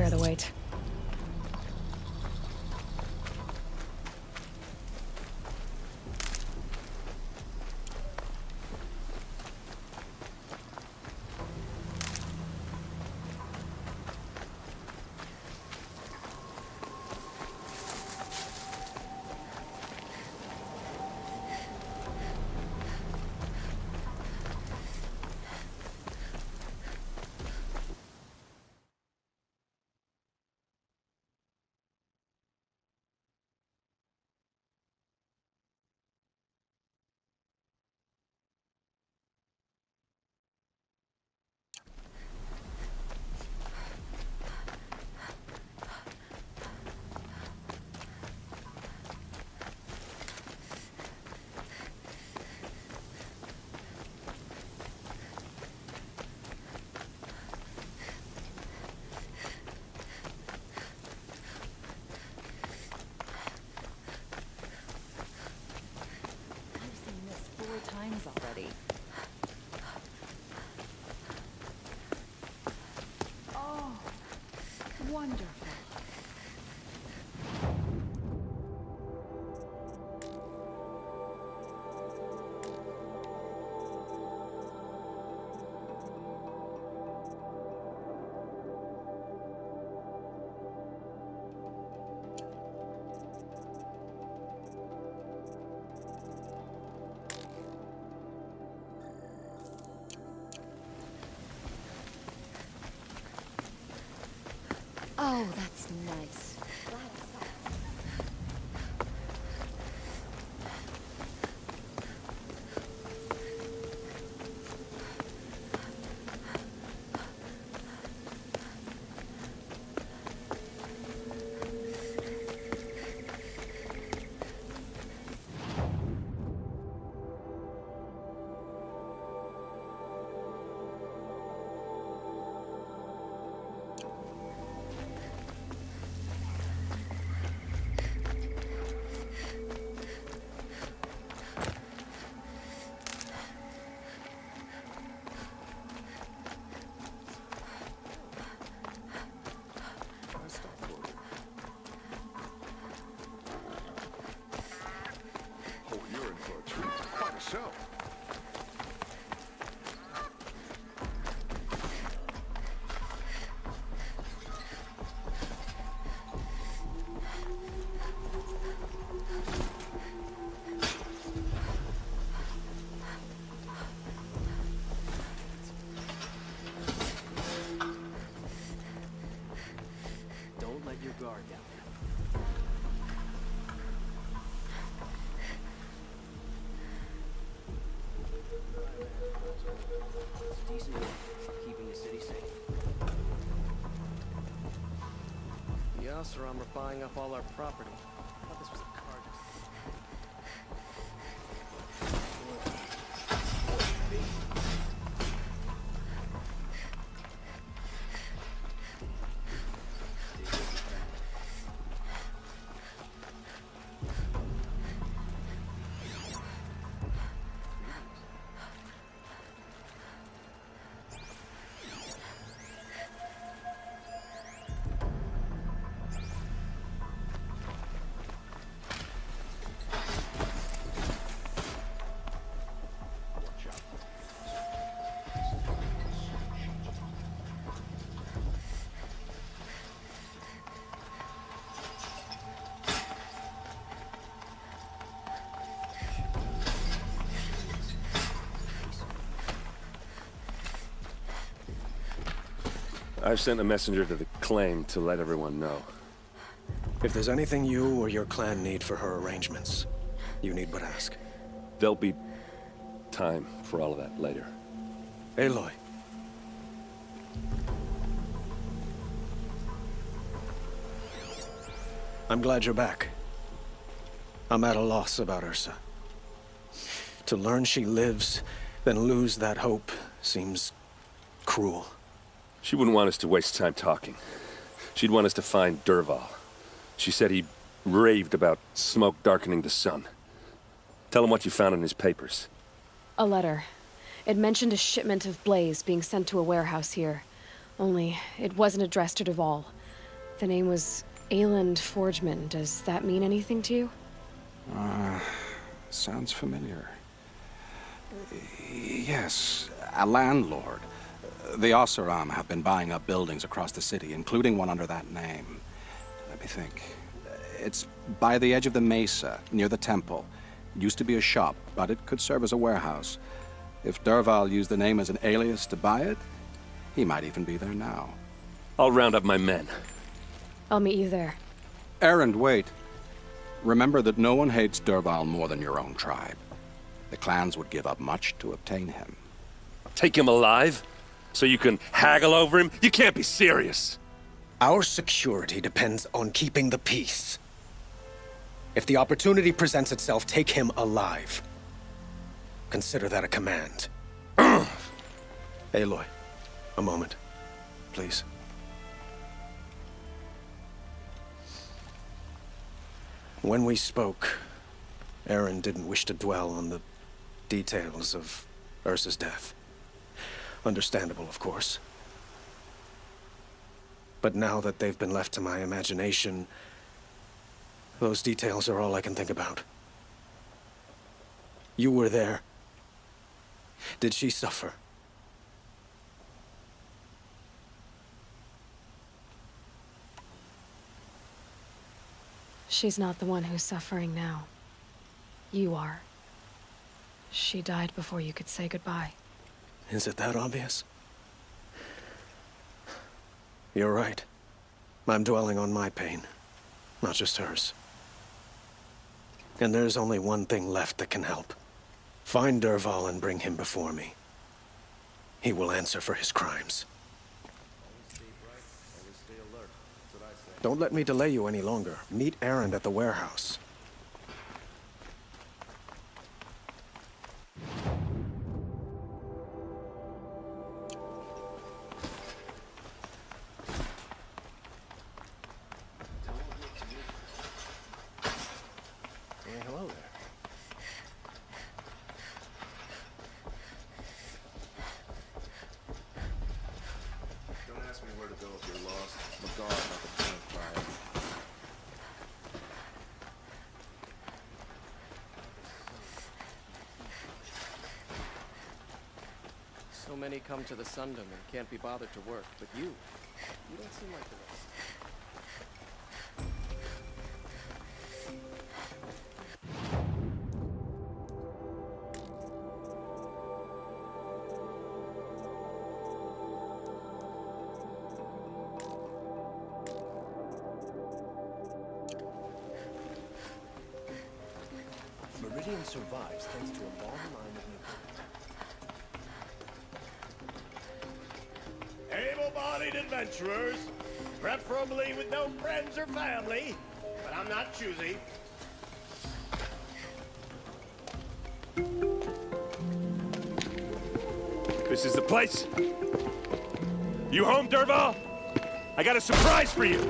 bear the weight. Times already. Oh, wonderful. Oh, that's nice. Don't let your guard down. It's decent work, keeping the city safe. The Oseram are buying up all our property. I thought this was a card. I've sent a messenger to the claim to let everyone know. If there's anything you or your clan need for her arrangements, you need but ask. There'll be time for all of that later. Aloy. I'm glad you're back. I'm at a loss about Ursa. To learn she lives, then lose that hope, seems cruel. She wouldn't want us to waste time talking. She'd want us to find Dervahl. She said he raved about smoke darkening the sun. Tell him what you found in his papers. A letter. It mentioned a shipment of blaze being sent to a warehouse here. Only, it wasn't addressed to Dervahl. The name was Ayland Forgeman. Does that mean anything to you? Sounds familiar. Yes, a landlord. The Oseram have been buying up buildings across the city, including one under that name. Let me think. It's by the edge of the mesa, near the temple. It used to be a shop, but it could serve as a warehouse. If Dervahl used the name as an alias to buy it, he might even be there now. I'll round up my men. I'll meet you there. Erend, wait. Remember that no one hates Dervahl more than your own tribe. The clans would give up much to obtain him. Take him alive? So you can haggle over him? You can't be serious. Our security depends on keeping the peace. If the opportunity presents itself, take him alive. Consider that a command. Aloy, a moment, please. When we spoke, Erend didn't wish to dwell on the details of Ursa's death. Understandable, of course. But now that they've been left to my imagination, those details are all I can think about. You were there. Did she suffer? She's not the one who's suffering now. You are. She died before you could say goodbye. Is it that obvious? You're right. I'm dwelling on my pain, not just hers. And there's only one thing left that can help. Find Dervahl and bring him before me. He will answer for his crimes. Don't let me delay you any longer. Meet Erend at the warehouse. Hello there. Don't ask me where to go if you're lost. I'm a guard, not the campfire. So many come to the Sundom and can't be bothered to work, but you don't seem like the rest. Meridian survives thanks to a long line of nucleons. Able-bodied adventurers, preferably with no friends or family, but I'm not choosy. This is the place. You home, Dervahl? I got a surprise for you.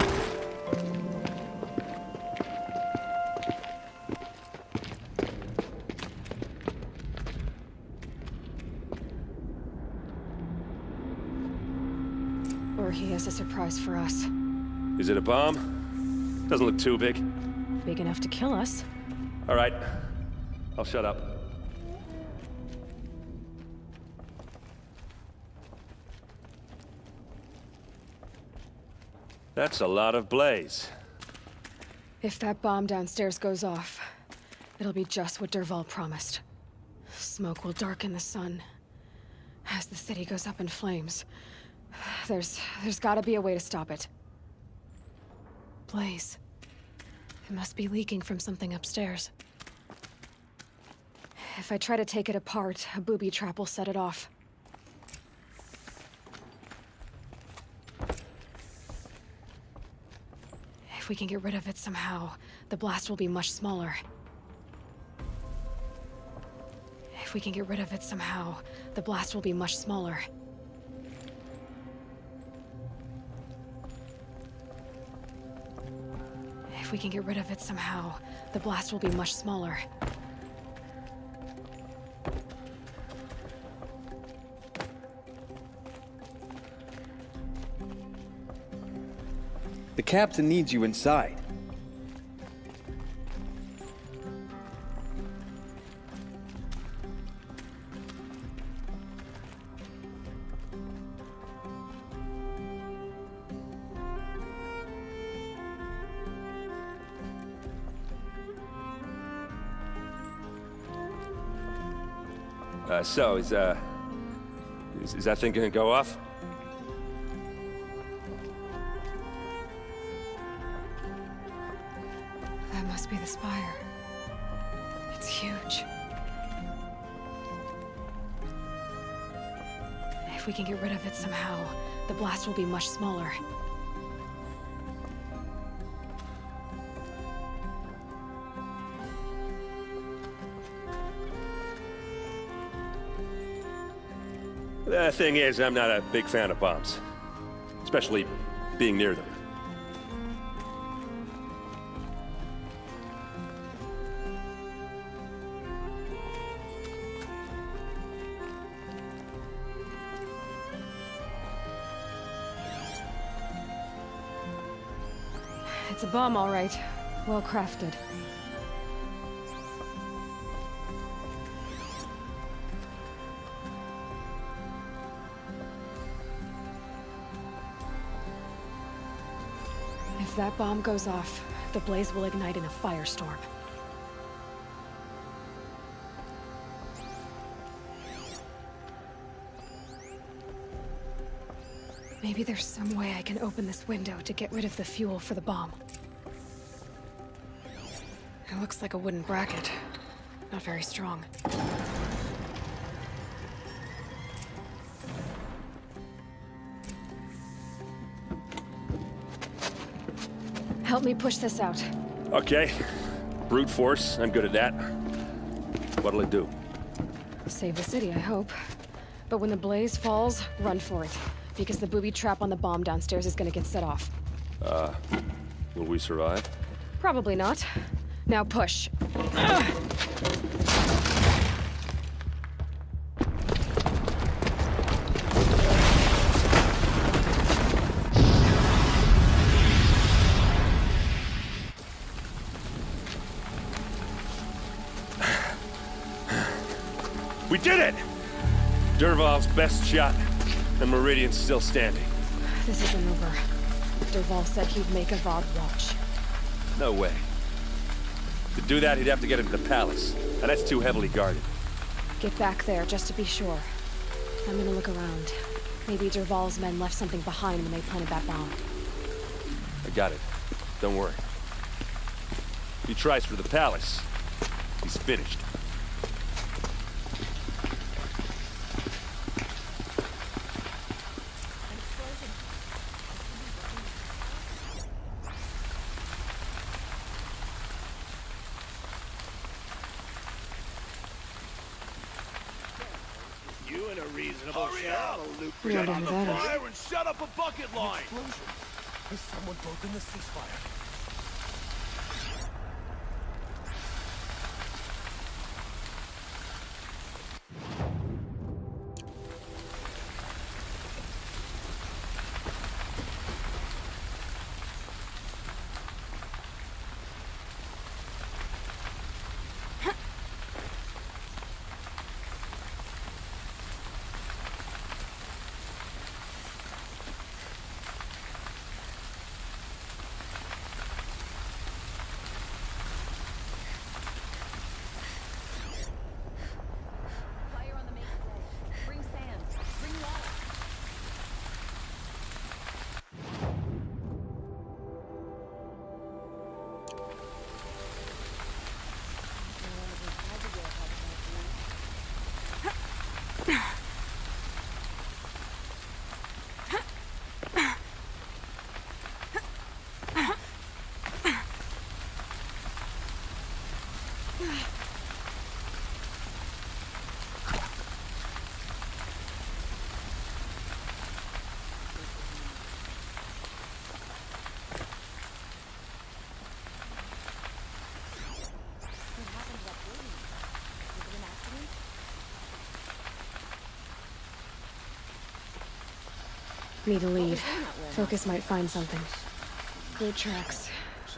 Or he has a surprise for us. Is it a bomb? Doesn't look too big. Big enough to kill us. All right. I'll shut up. That's a lot of blaze. If that bomb downstairs goes off, it'll be just what Dervahl promised. Smoke will darken the sun. As the city goes up in flames, there's gotta be a way to stop it. Blaze. It must be leaking from something upstairs. If I try to take it apart, a booby trap will set it off. If we can get rid of it somehow, the blast will be much smaller. If we can get rid of it somehow, the blast will be much smaller. If we can get rid of it somehow, the blast will be much smaller. The captain needs you inside. So, is that thing gonna go off? That must be the spire. It's huge. If we can get rid of it somehow, the blast will be much smaller. The thing is, I'm not a big fan of bombs. Especially being near them. It's a bomb, all right. Well crafted. If that bomb goes off, the blaze will ignite in a firestorm. Maybe there's some way I can open this window to get rid of the fuel for the bomb. It looks like a wooden bracket. Not very strong. Help me push this out. Okay. Brute force, I'm good at that. What'll it do? Save the city, I hope. But when the blaze falls, run for it. Because the booby trap on the bomb downstairs is gonna get set off. Will we survive? Probably not. Now push. We did it! Dervahl's best shot, and Meridian's still standing. This isn't over. Dervahl said he'd make a Vought watch. No way. To do that, he'd have to get into the palace, and that's too heavily guarded. Get back there, just to be sure. I'm gonna look around. Maybe Dervahl's men left something behind when they planted that bomb. I got it. Don't worry. If he tries for the palace, he's finished. You in a reasonable shell. We wonder who that is. Fire and shut up a bucket line. Has someone broken the ceasefire? Fire on the main ledge. Bring sand. Bring water. What happened to that building? Was it an accident? Need a lead. Focus might find something. Boot tracks,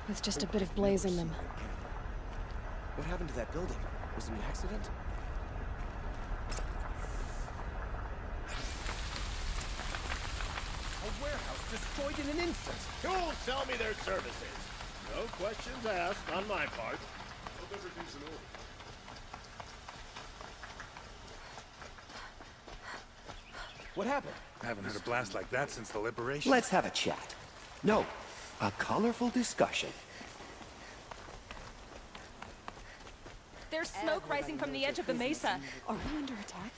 with just a bit of blaze in them. What happened to that building? Was it an accident? A warehouse destroyed in an instant. Tools sell me their services. No questions asked on my part. Hope everything's in order. What happened? I haven't had a blast like that since the liberation. Let's have a chat. No, a colorful discussion. There's smoke rising from the edge of the mesa. Are we under attack?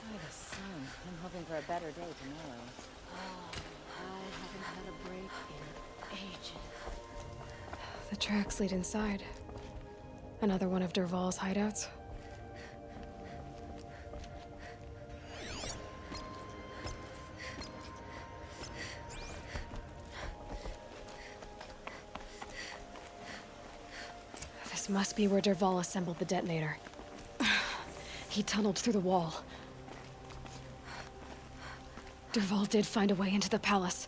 By the sun. I'm hoping for a better day tomorrow. Oh, I haven't had a break in ages. The tracks lead inside. Another one of Derval's hideouts. This must be where Derval assembled the detonator. He tunneled through the wall. Derval did find a way into the palace.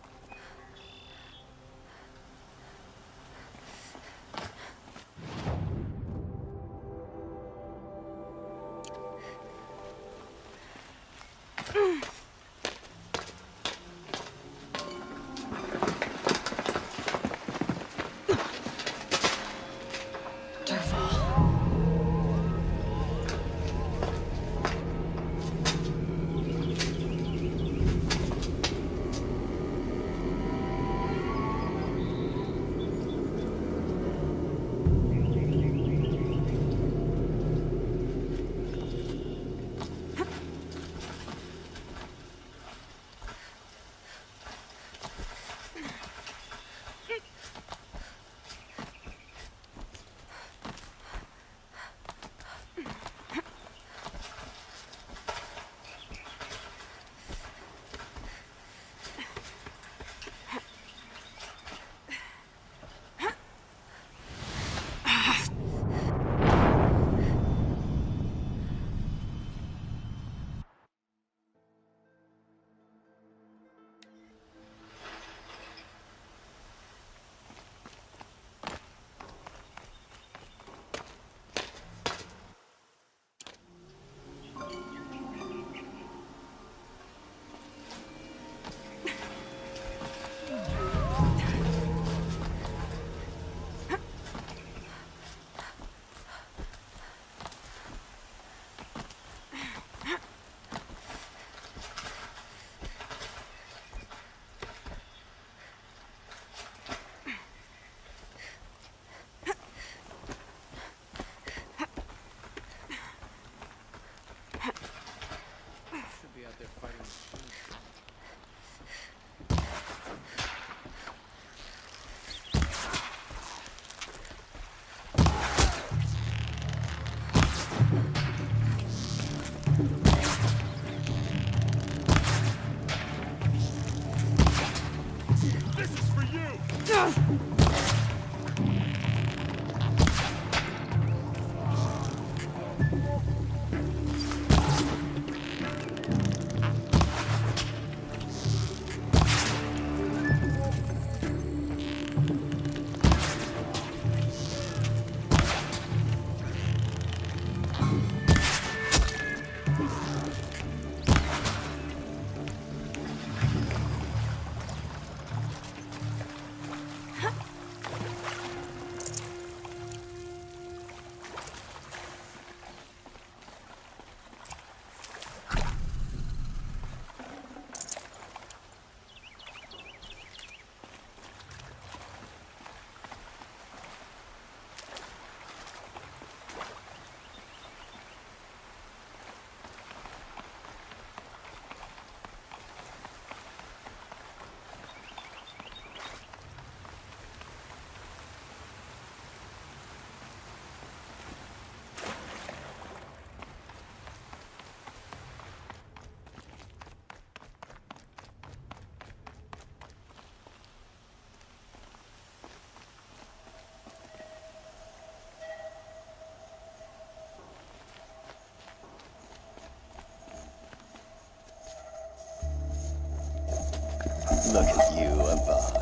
Look at you, Avad.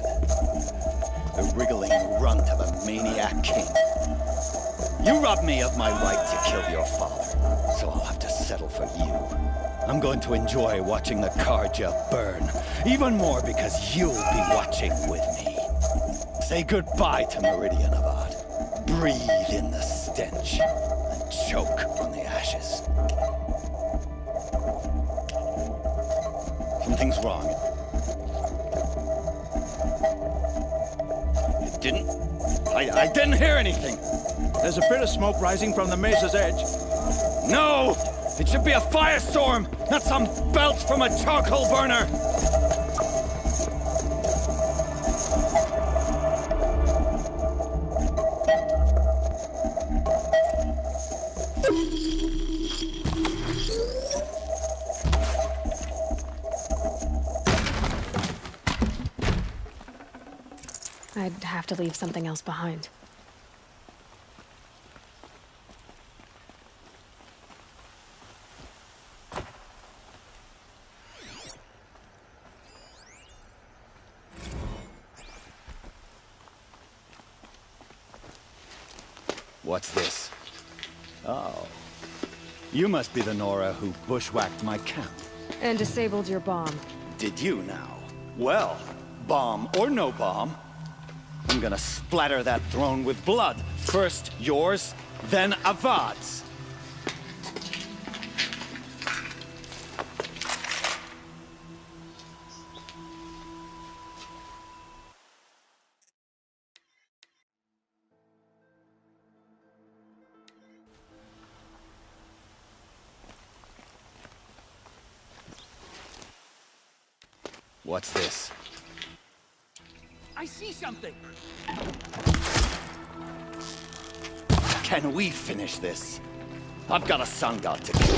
The wriggling runt of a maniac king. You robbed me of my right to kill your father, so I'll have to settle for you. I'm going to enjoy watching the Karja burn, even more because you'll be watching with me. Say goodbye to Meridian, Avad. Breathe in the stench, and choke on the ashes. Something's wrong. You didn't? I didn't hear anything. There's a bit of smoke rising from the mesa's edge. No! It should be a firestorm, not some belch from a charcoal burner! I'd have to leave something else behind. What's this? Oh. You must be the Nora who bushwhacked my camp. And disabled your bomb. Did you now? Well, bomb or no bomb, I'm gonna splatter that throne with blood. First yours, then Avad's. What's this? I see something! Can we finish this? I've got a sun god to kill.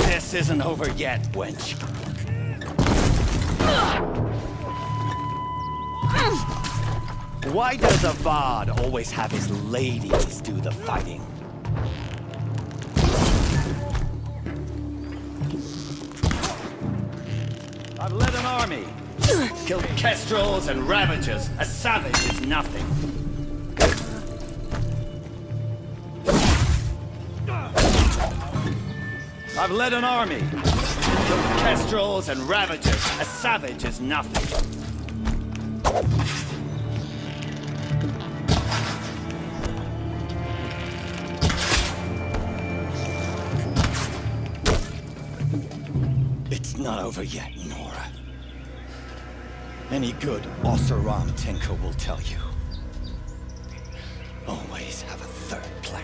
This isn't over yet, wench. Why does Avad always have his ladies do the fighting? I've led an army. Killed kestrels and ravagers. A savage is nothing. I've led an army. Killed kestrels and ravagers. A savage is nothing. It's not over yet, Nora. Any good Oseram tinker will tell you. Always have a third plan.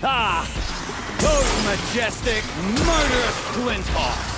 Ah! Those majestic, murderous Glinthawks!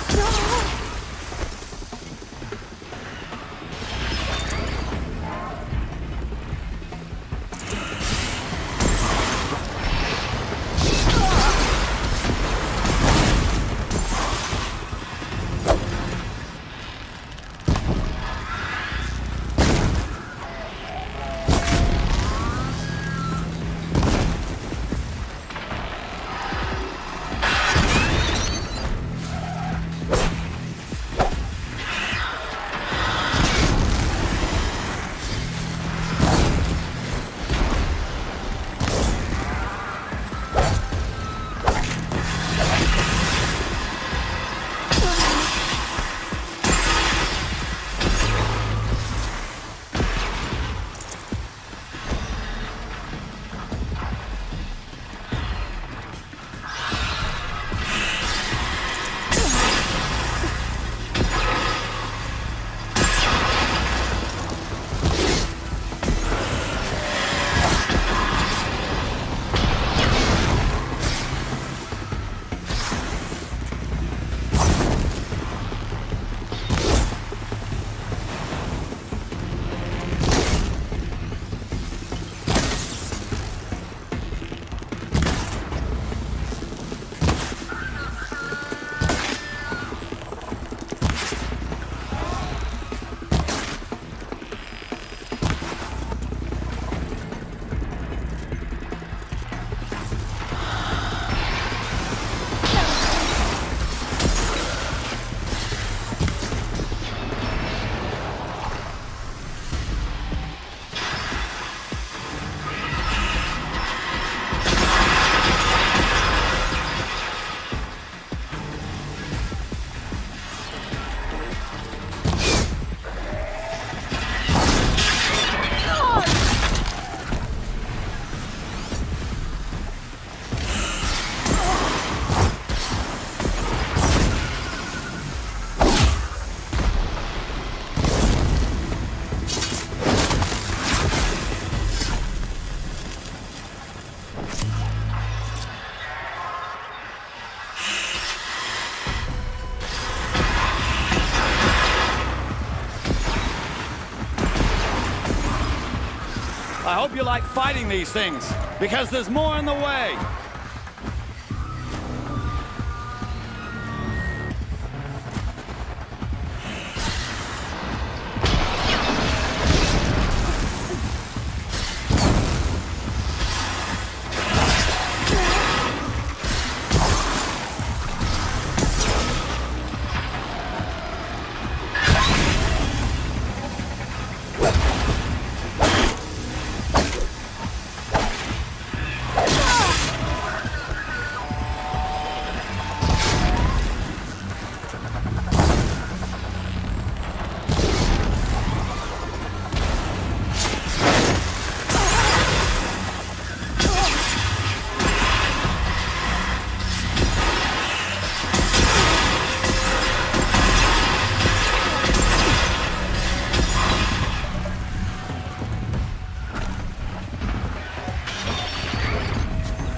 I hope you like fighting these things, because there's more in the way.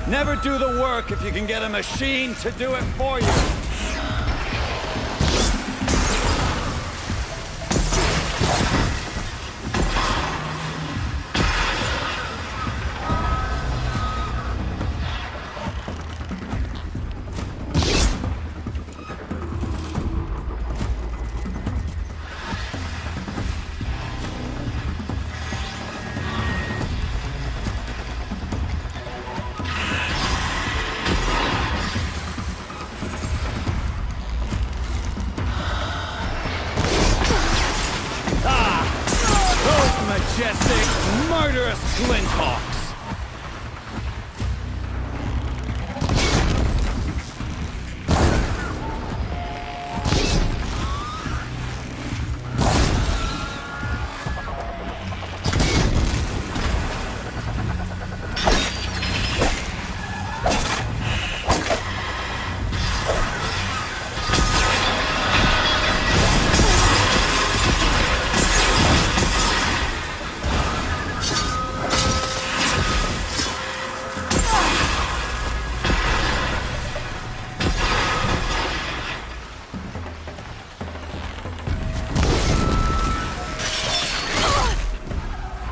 Never do the work if you can get a machine to do it for you. Majestic, murderous Glinthawks!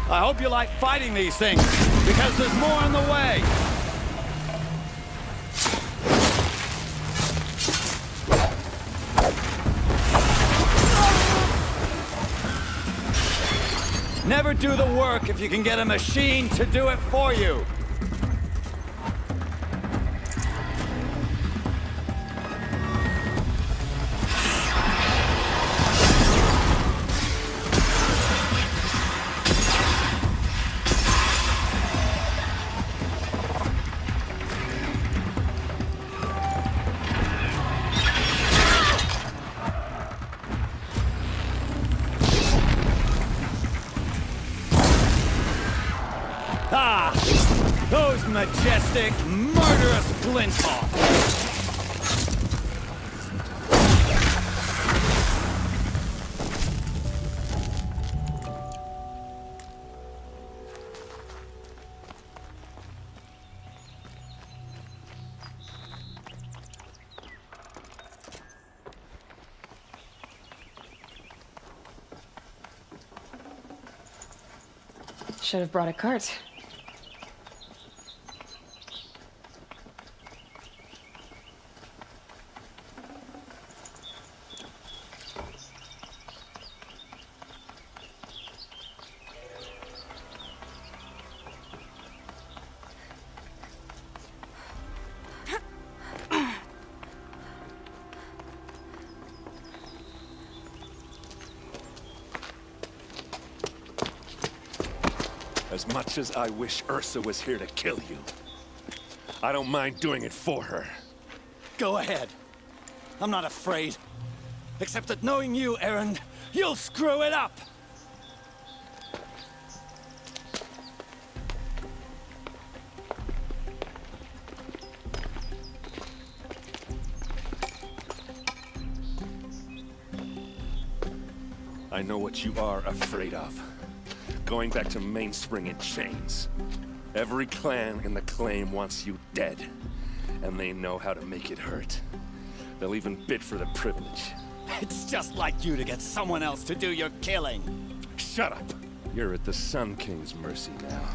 I hope you like fighting these things, because there's more in the way. Never do the work if you can get a machine to do it for you. Ah! Those majestic, murderous Glinthawks! Should have brought a cart. As much as I wish Ursa was here to kill you, I don't mind doing it for her. Go ahead. I'm not afraid. Except that knowing you, Aaron, you'll screw it up! I know what you are afraid of. Going back to Mainspring in chains. Every clan in the claim wants you dead, and they know how to make it hurt. They'll even bid for the privilege. It's just like you to get someone else to do your killing. Shut up! You're at the Sun King's mercy now.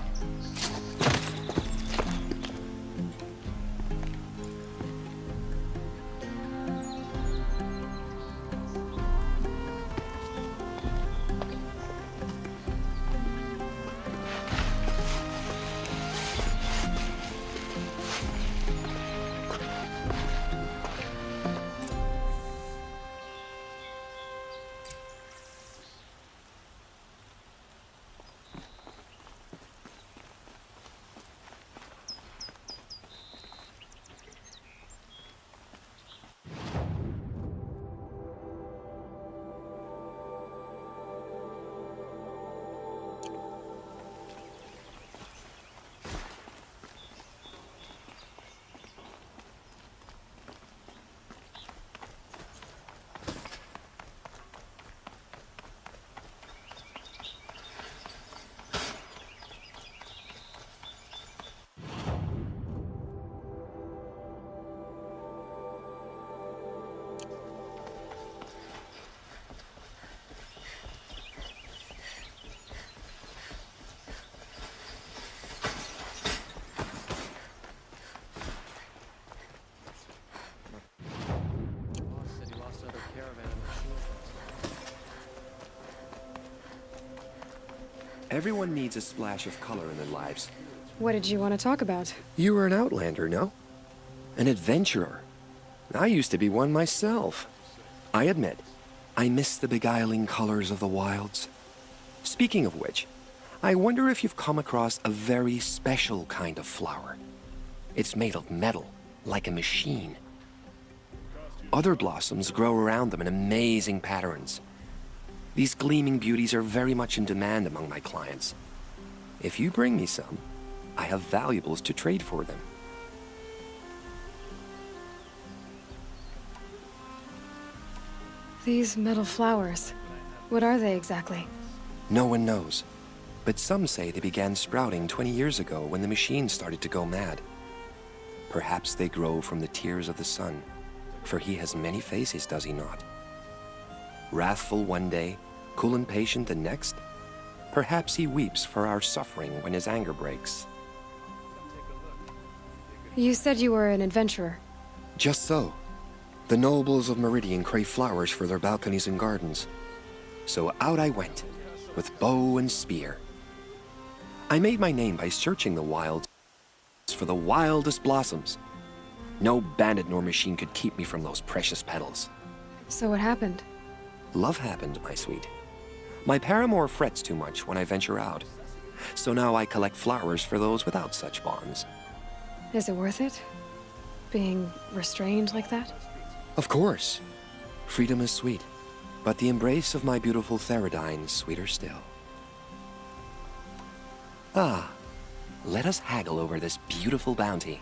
Everyone needs a splash of color in their lives. What did you want to talk about? You were an outlander, no? An adventurer. I used to be one myself. I admit, I miss the beguiling colors of the wilds. Speaking of which, I wonder if you've come across a very special kind of flower. It's made of metal, like a machine. Other blossoms grow around them in amazing patterns. These gleaming beauties are very much in demand among my clients. If you bring me some, I have valuables to trade for them. These metal flowers, what are they exactly? No one knows, but some say they began sprouting 20 years ago when the machine started to go mad. Perhaps they grow from the tears of the sun, for he has many faces, does he not? Wrathful one day, cool and patient the next. Perhaps he weeps for our suffering when his anger breaks. You said you were an adventurer. Just so. The nobles of Meridian crave flowers for their balconies and gardens. So out I went, with bow and spear. I made my name by searching the wilds for the wildest blossoms. No bandit nor machine could keep me from those precious petals. So what happened? Love happened, my sweet. My paramour frets too much when I venture out, so now I collect flowers for those without such bonds. Is it worth it? Being restrained like that? Of course. Freedom is sweet, but the embrace of my beautiful Theridine is sweeter still. Ah, let us haggle over this beautiful bounty.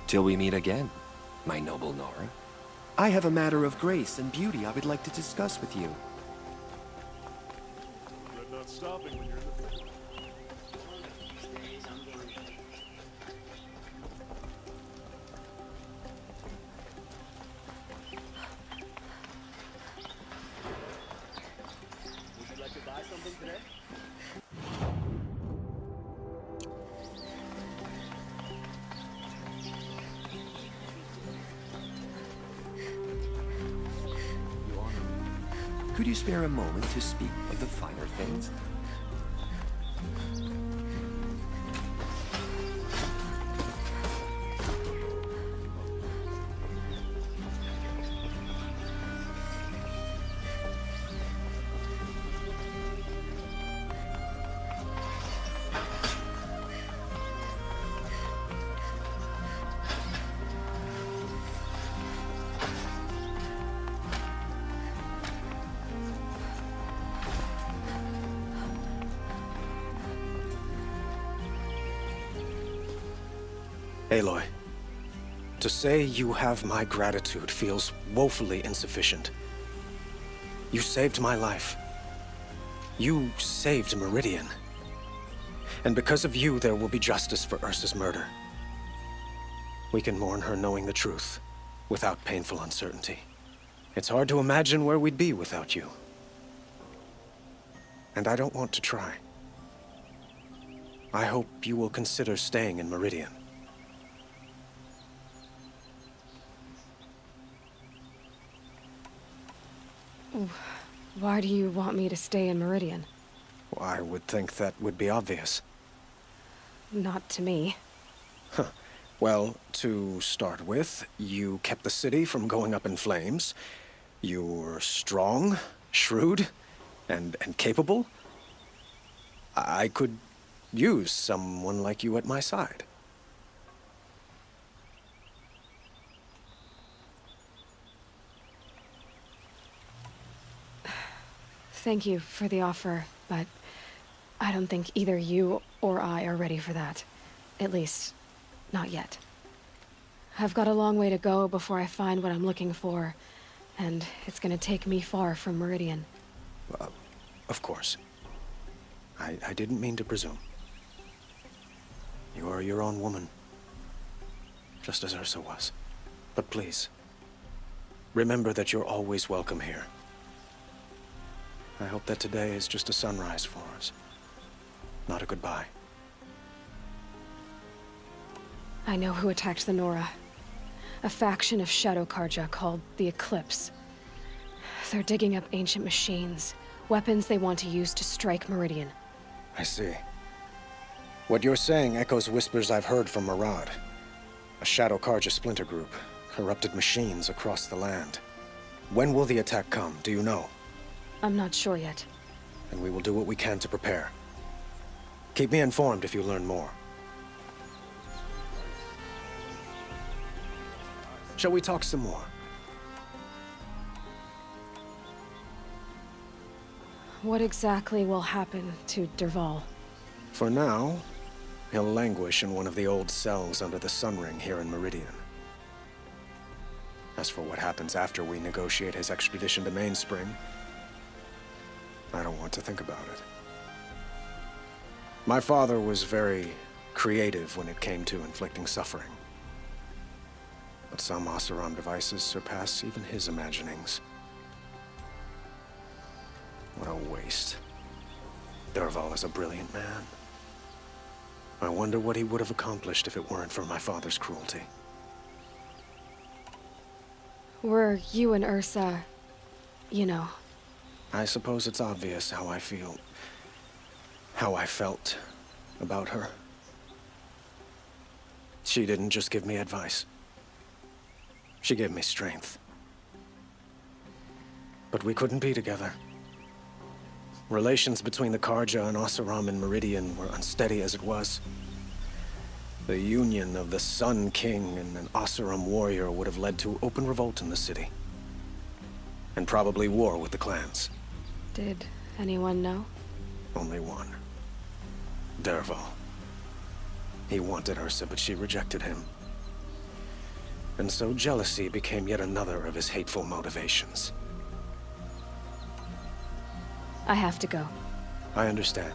Till we meet again, my noble Nora. I have a matter of grace and beauty I would like to discuss with you. But not stopping when you're in the thick. Would you like to buy something today? Could you spare a moment to speak of the finer things? Aloy, to say you have my gratitude feels woefully insufficient. You saved my life. You saved Meridian. And because of you, there will be justice for Ursa's murder. We can mourn her knowing the truth, without painful uncertainty. It's hard to imagine where we'd be without you. And I don't want to try. I hope you will consider staying in Meridian. Why do you want me to stay in Meridian? Well, I would think that would be obvious. Not to me. Huh. Well, to start with, you kept the city from going up in flames. You were strong, shrewd, and capable. I could use someone like you at my side. Thank you for the offer, but I don't think either you or I are ready for that. At least, not yet. I've got a long way to go before I find what I'm looking for, and it's gonna take me far from Meridian. Of course. I didn't mean to presume. You are your own woman, just as Ursa was. But please, remember that you're always welcome here. I hope that today is just a sunrise for us, not a goodbye. I know who attacked the Nora. A faction of Shadow Karja called the Eclipse. They're digging up ancient machines, weapons they want to use to strike Meridian. I see. What you're saying echoes whispers I've heard from Murad. A Shadow Karja splinter group, corrupted machines across the land. When will the attack come, do you know? I'm not sure yet. And we will do what we can to prepare. Keep me informed if you learn more. Shall we talk some more? What exactly will happen to Dervahl? For now, he'll languish in one of the old cells under the Sun Ring here in Meridian. As for what happens after we negotiate his extradition to Mainspring, I don't want to think about it. My father was very creative when it came to inflicting suffering. But some Oseram devices surpass even his imaginings. What a waste. Dervahl is a brilliant man. I wonder what he would have accomplished if it weren't for my father's cruelty. Were you and Ursa, you know? I suppose it's obvious how I feel. How I felt about her. She didn't just give me advice. She gave me strength. But we couldn't be together. Relations between the Karja and Oseram and Meridian were unsteady as it was. The union of the Sun King and an Oseram warrior would have led to open revolt in the city. And probably war with the clans. Did anyone know? Only one. Dervahl. He wanted Ursa, but she rejected him. And so jealousy became yet another of his hateful motivations. I have to go. I understand.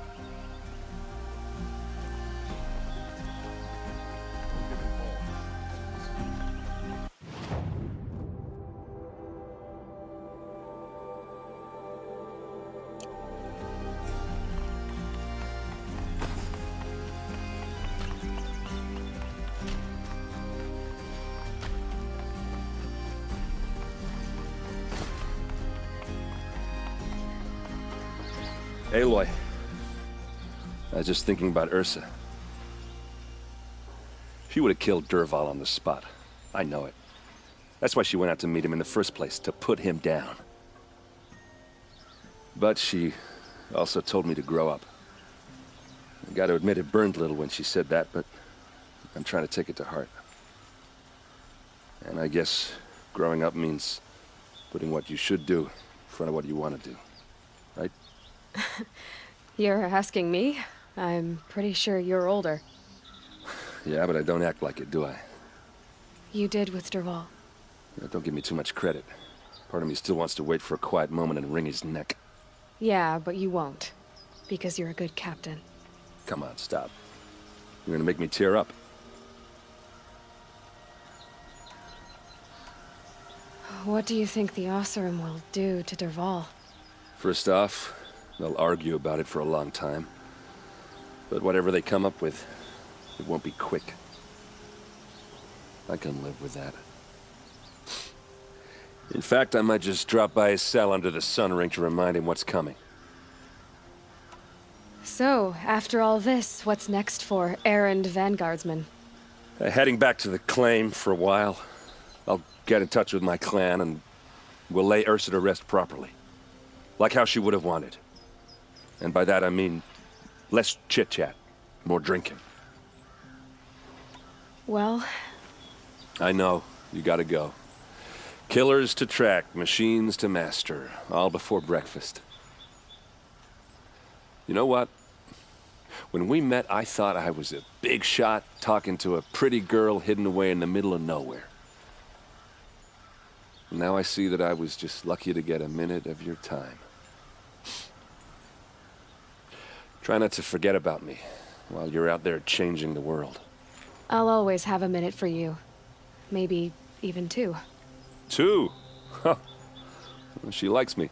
Aloy, I was just thinking about Ursa. She would have killed Dervahl on the spot. I know it. That's why she went out to meet him in the first place, to put him down. But she also told me to grow up. I gotta admit it burned a little when she said that, but I'm trying to take it to heart. And I guess growing up means putting what you should do in front of what you want to do, right? You're asking me? I'm pretty sure you're older. Yeah, but I don't act like it, do I? You did with Dervahl. Yeah, don't give me too much credit. Part of me still wants to wait for a quiet moment and wring his neck. Yeah, but you won't. Because you're a good captain. Come on, stop. You're gonna make me tear up. What do you think the Oseram will do to Dervahl? First off, they'll argue about it for a long time. But whatever they come up with, it won't be quick. I can live with that. In fact, I might just drop by his cell under the sun ring to remind him what's coming. So, after all this, what's next for errand vanguardsman? Heading back to the claim for a while. I'll get in touch with my clan and we'll lay Ursa to rest properly. Like how she would have wanted. And by that I mean less chit-chat, more drinking. Well... I know, you gotta go. Killers to track, machines to master, all before breakfast. You know what? When we met, I thought I was a big shot talking to a pretty girl hidden away in the middle of nowhere. Now I see that I was just lucky to get a minute of your time. Try not to forget about me while you're out there changing the world. I'll always have a minute for you. Maybe even 2. 2? Huh. Well, she likes me.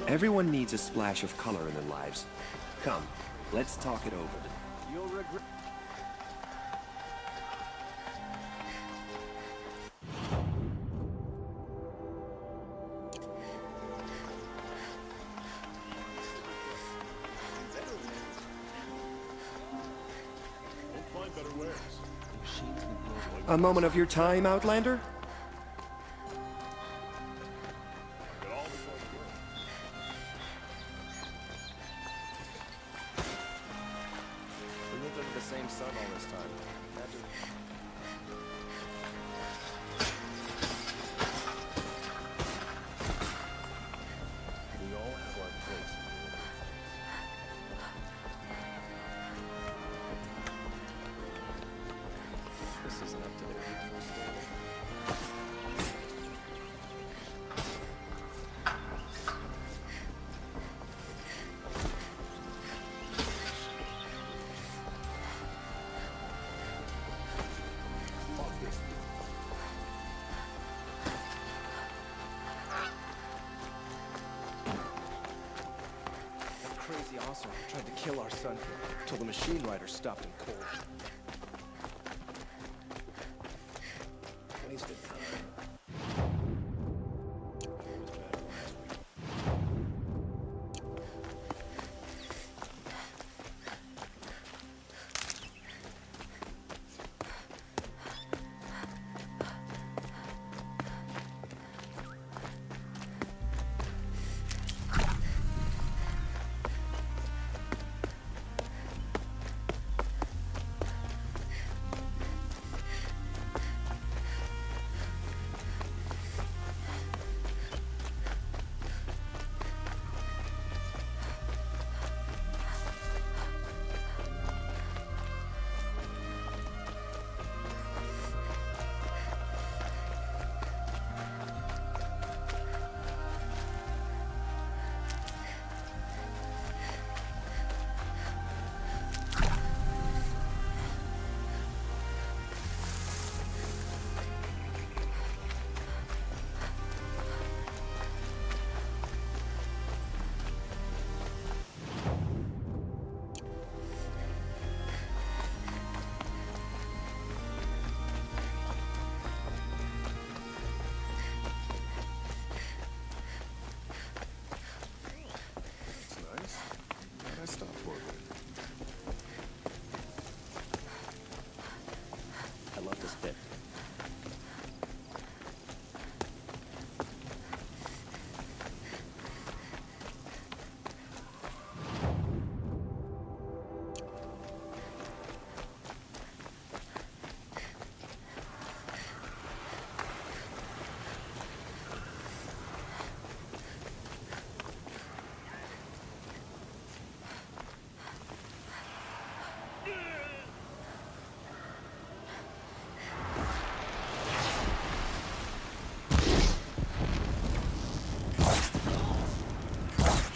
Everyone needs a splash of color in their lives. Come, let's talk it over. You'll regret... A moment of your time, Outlander? We lived under the same sun all this time. Imagine. We all have our place. This isn't up to their usual standard. That crazy Oseram tried to kill our son till the machine rider stopped him cold. Wasted time.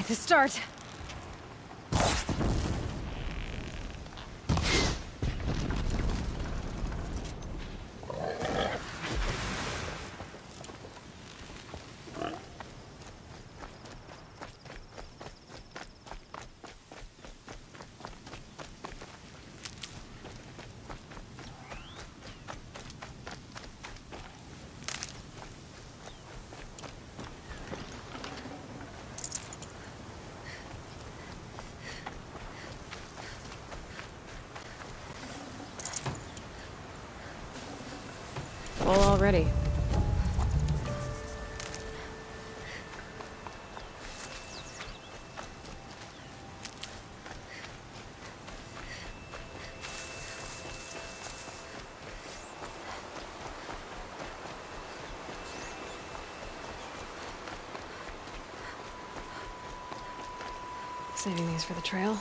The start. Well, already. Saving these for the trail.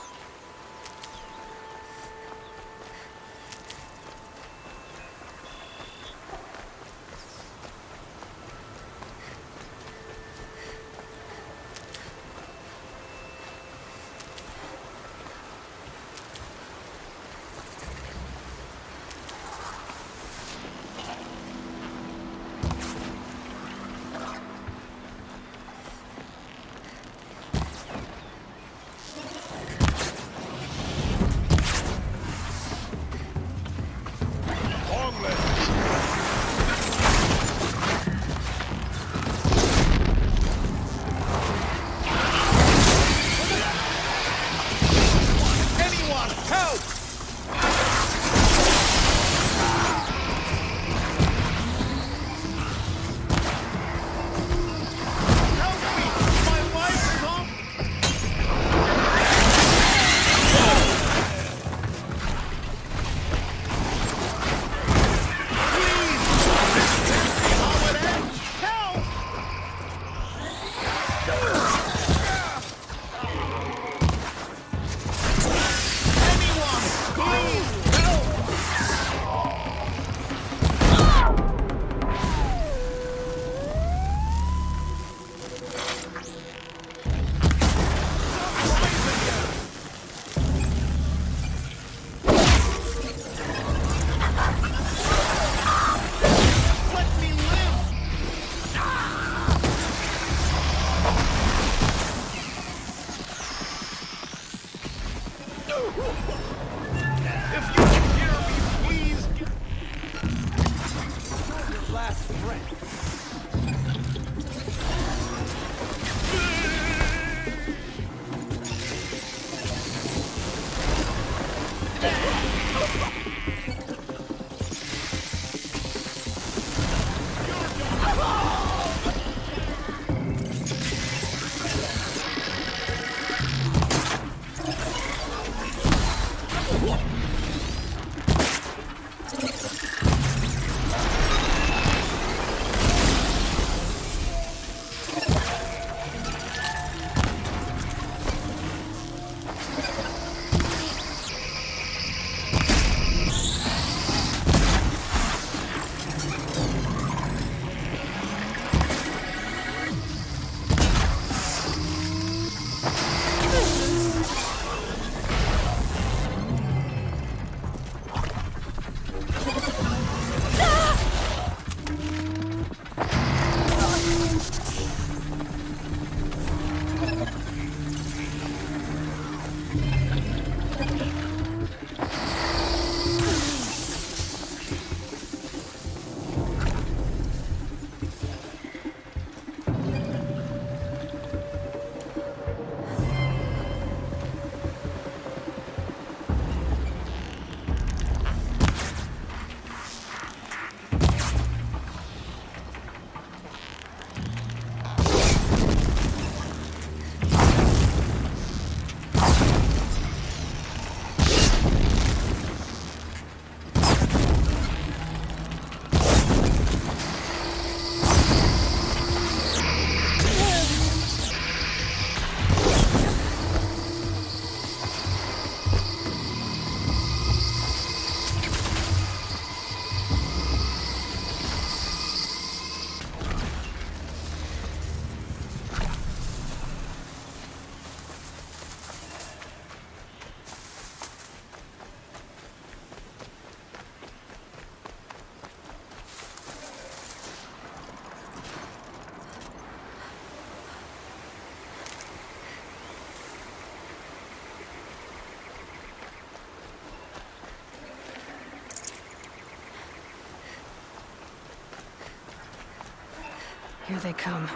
Here they come.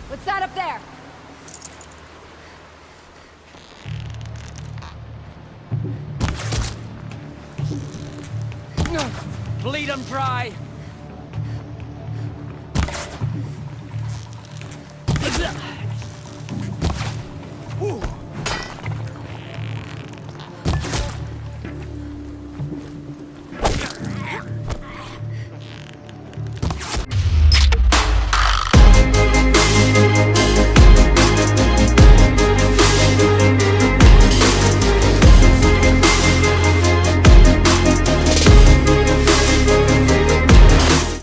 What's that up there? Bleed 'em dry!